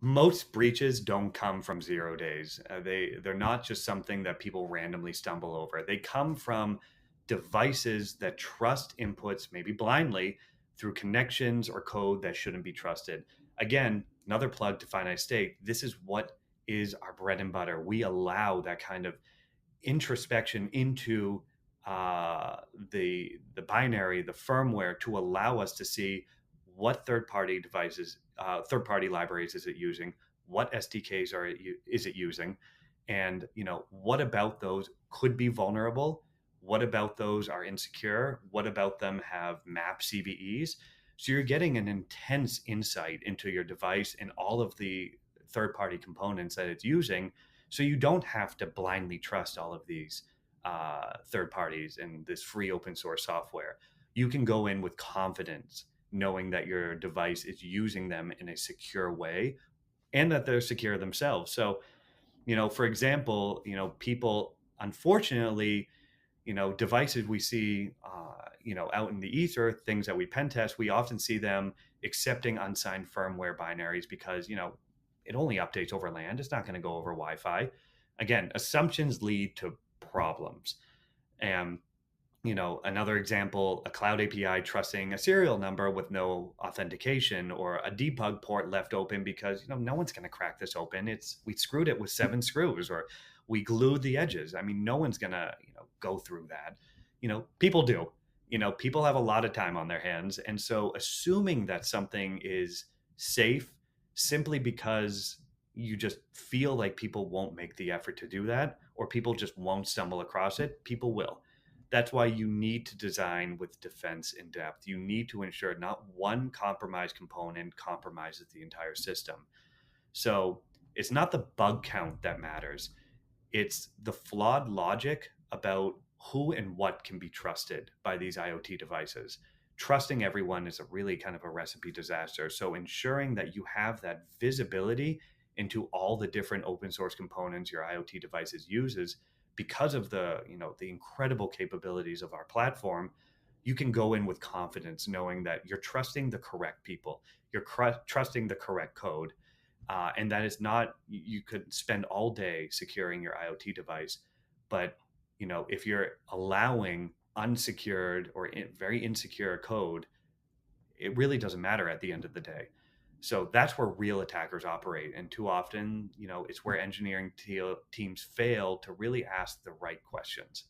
Most breaches don't come from 0 days. They're not just something that people randomly stumble over. They come from devices that trust inputs, maybe blindly, through connections or code that shouldn't be trusted. Again, another plug to Finite State. This is what is our bread and butter. We allow that kind of introspection into the binary, the firmware, to allow us to see what third-party devices, third-party libraries is it using, what SDKs is it using, and what about those could be vulnerable, what about those are insecure, what about them have map CVEs. So you're getting an intense insight into your device and all of the third-party components that it's using, so you don't have to blindly trust all of these third parties and this free open source software. You can go in with confidence, knowing that your device is using them in a secure way and that they're secure themselves. So, for example, people, unfortunately, devices we see, out in the ether, things that we pen test, we often see them accepting unsigned firmware binaries because, it only updates over land. It's not going to go over Wi-Fi. Again, assumptions lead to problems. And, another example, a cloud API trusting a serial number with no authentication, or a debug port left open because, no one's going to crack this open. We screwed it with 7 screws, or we glued the edges. I mean, no one's going to, go through that. People do. People have a lot of time on their hands. And so assuming that something is safe simply because you just feel like people won't make the effort to do that, or people just won't stumble across it, people will. That's why you need to design with defense in depth. You need to ensure not one compromised component compromises the entire system. So it's not the bug count that matters, it's the flawed logic about who and what can be trusted by these IoT devices. Trusting everyone is a really kind of a recipe disaster. So ensuring that you have that visibility into all the different open source components your IoT devices uses, because of the incredible capabilities of our platform, you can go in with confidence knowing that you're trusting the correct people, you're trusting the correct code, and that is not, you could spend all day securing your IoT device, but if you're allowing unsecured or very insecure code, it really doesn't matter at the end of the day. So that's where real attackers operate, and too often, it's where engineering teams fail to really ask the right questions.